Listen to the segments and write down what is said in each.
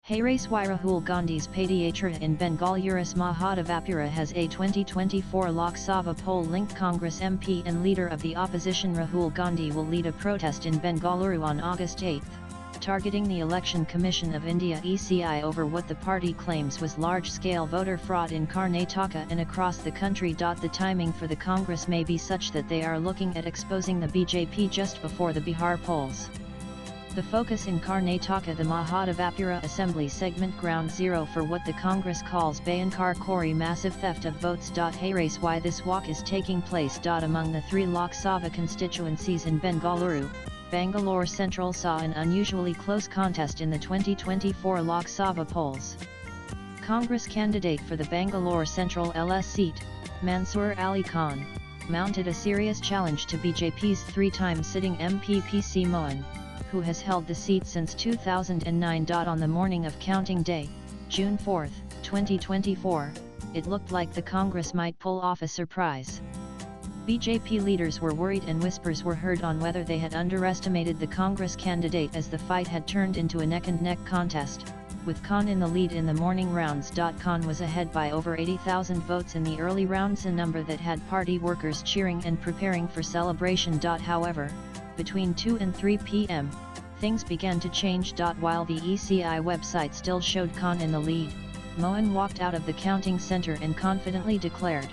Rahul Rahul Gandhis Padyatra in Bengalurus. Mahadevapura has a 2024 Lok Sabha poll linked. Congress MP and leader of the opposition Rahul Gandhi will lead a protest in Bengaluru on August 8, targeting the Election Commission of India (ECI) over what the party claims was large-scale voter fraud in Karnataka and across the country. The timing for the Congress may be such that they are looking at exposing the BJP just before the Bihar polls. The focus in Karnataka, the Mahadevapura Assembly segment, ground zero for what the Congress calls Bayankar Kori, massive theft of votes. Here's why this walk is taking place. Among the three Lok Sabha constituencies in Bengaluru, Bangalore Central saw an unusually close contest in the 2024 Lok Sabha polls. Congress candidate for the Bangalore Central LS seat, Mansoor Ali Khan, mounted a serious challenge to BJP's three-time sitting MP PC Mohan, who has held the seat since 2009. On the morning of counting day, June 4, 2024, it looked like the Congress might pull off a surprise. BJP leaders were worried and whispers were heard on whether they had underestimated the Congress candidate as the fight had turned into a neck-and-neck contest, with Khan in the lead in the morning rounds. Khan was ahead by over 80,000 votes in the early rounds, a number that had party workers cheering and preparing for celebration. However, between 2 and 3 p.m., things began to change. While the ECI website still showed Khan in the lead, Mohan walked out of the counting center and confidently declared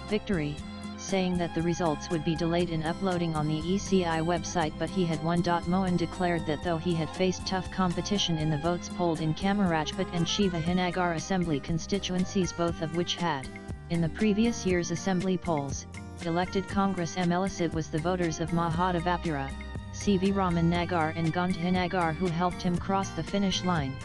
victory, saying that the results would be delayed in uploading on the ECI website, but he had won. Mohan declared that though he had faced tough competition in the votes polled in Kamarajput and Shivahinagar assembly constituencies, both of which had, in the previous year's assembly polls, elected Congress MLAs, it was the voters of Mahadevapura, CV Raman Nagar and Gandhinagar who helped him cross the finish line.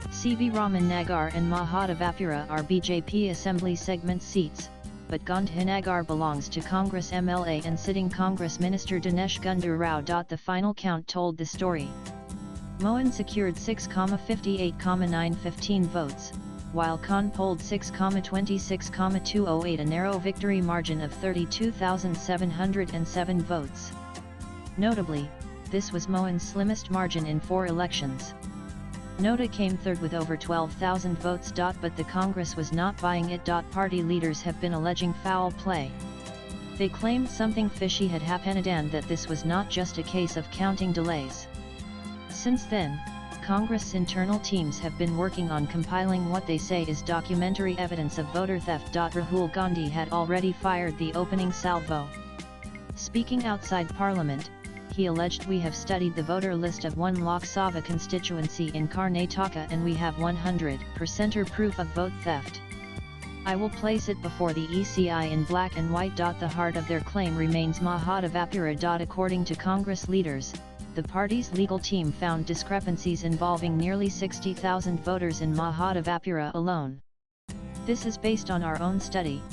CV Raman Nagar and Mahadevapura are BJP assembly segment seats, but Gandhinagar belongs to Congress MLA and sitting Congress Minister Dinesh Gundu Rao. The final count told the story. Mohan secured 6,58,915 votes, while Khan polled 6,26,208, a narrow victory margin of 32,707 votes. Notably, this was Mohan's slimmest margin in 4 elections. Nota came third with over 12,000 votes. But the Congress was not buying it. Party leaders have been alleging foul play. They claimed something fishy had happened and that this was not just a case of counting delays. Since then, Congress internal teams have been working on compiling what they say is documentary evidence of voter theft. Rahul Gandhi had already fired the opening salvo. Speaking outside Parliament, he alleged, "We have studied the voter list of one Lok Sabha constituency in Karnataka and we have 100% proof of vote theft. I will place it before the ECI in black and white." The heart of their claim remains Mahadevapura. According to Congress leaders, the party's legal team found discrepancies involving nearly 60,000 voters in Mahadevapura alone. This is based on our own study.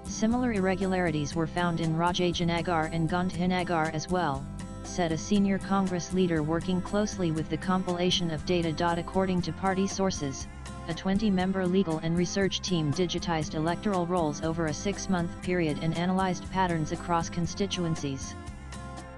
Similar irregularities were found in Rajajanagar and Gandhinagar as well, said a senior Congress leader working closely with the compilation of data. According to party sources, a 20-member legal and research team digitized electoral rolls over a 6-month period and analyzed patterns across constituencies.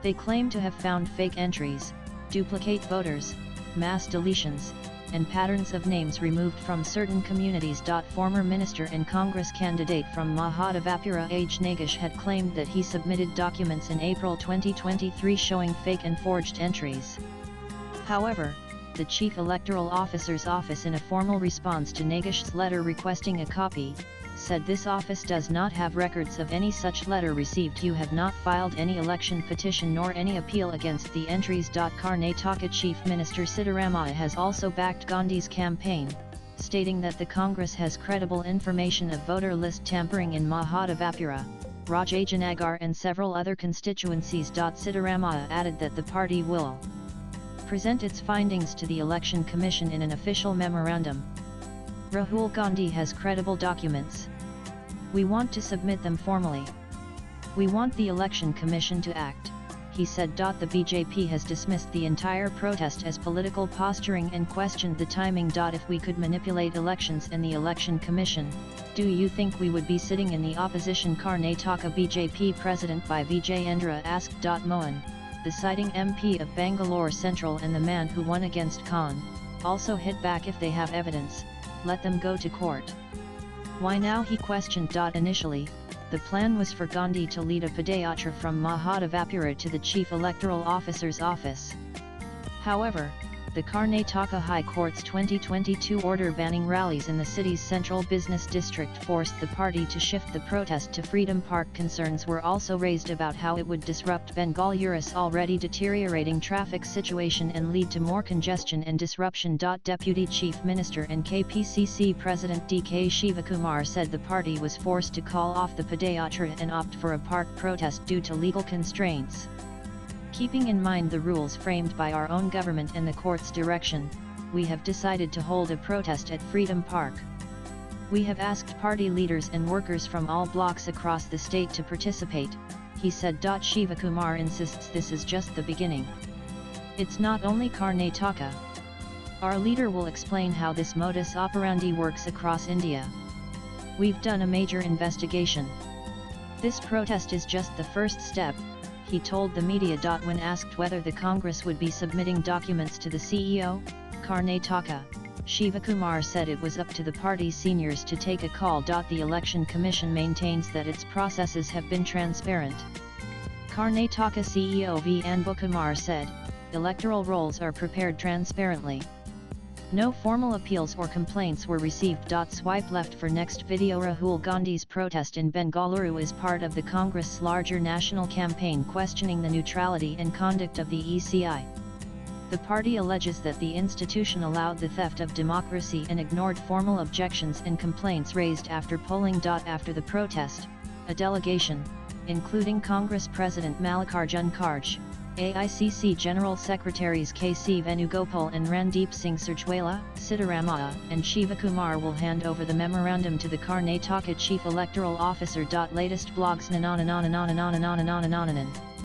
They claim to have found fake entries, duplicate voters, mass deletions, and patterns of names removed from certain communities. Former minister and Congress candidate from Mahadevapura Aj Nagesh had claimed that he submitted documents in April 2023 showing fake and forged entries. However, the Chief Electoral Officer's office, in a formal response to Nagesh's letter requesting a copy, said this office does not have records of any such letter received. You have not filed any election petition nor any appeal against the entries. Karnataka Chief Minister Siddaramaiah has also backed Gandhi's campaign, stating that the Congress has credible information of voter list tampering in Mahadevapura, Rajajanagar and several other constituencies. Siddaramaiah added that the party will present its findings to the Election Commission in an official memorandum. Rahul Gandhi has credible documents. We want to submit them formally. We want the Election Commission to act, he said. The BJP has dismissed the entire protest as political posturing and questioned the timing. If we could manipulate elections and the Election Commission, do you think we would be sitting in the opposition? Karnataka BJP President by Vijayendra asked. Mohan, the sitting MP of Bangalore Central and the man who won against Khan, also hit back if they have evidence, let them go to court. Why now, he questioned. Initially, the plan was for Gandhi to lead a Padyatra from Mahadevapura to the Chief Electoral Officer's office. However, the Karnataka High Court's 2022 order banning rallies in the city's central business district forced the party to shift the protest to Freedom Park. Concerns were also raised about how it would disrupt Bengalurus' already deteriorating traffic situation and lead to more congestion and disruption. Deputy Chief Minister and KPCC President D.K. Shivakumar said the party was forced to call off the Padyatra and opt for a park protest due to legal constraints. Keeping in mind the rules framed by our own government and the court's direction, we have decided to hold a protest at Freedom Park. We have asked party leaders and workers from all blocks across the state to participate, he said. Shivakumar insists this is just the beginning. It's not only Karnataka. Our leader will explain how this modus operandi works across India. We've done a major investigation. This protest is just the first step, he told the media. When asked whether the Congress would be submitting documents to the CEO, Karnataka, Shivakumar said it was up to the party seniors to take a call. The Election Commission maintains that its processes have been transparent. Karnataka CEO V. Anbukumar said, electoral rolls are prepared transparently. No formal appeals or complaints were received. Swipe left for next video. Rahul Gandhi's protest in Bengaluru is part of the Congress' larger national campaign questioning the neutrality and conduct of the ECI. The party alleges that the institution allowed the theft of democracy and ignored formal objections and complaints raised after polling. After the protest, a delegation, including Congress President Mallikarjun Kharge, AICC General Secretaries K.C. Venugopal and Randeep Singh Surjewala, Sitaramaiah, and Shivakumar will hand over the memorandum to the Karnataka Chief Electoral Officer. Latest blogs.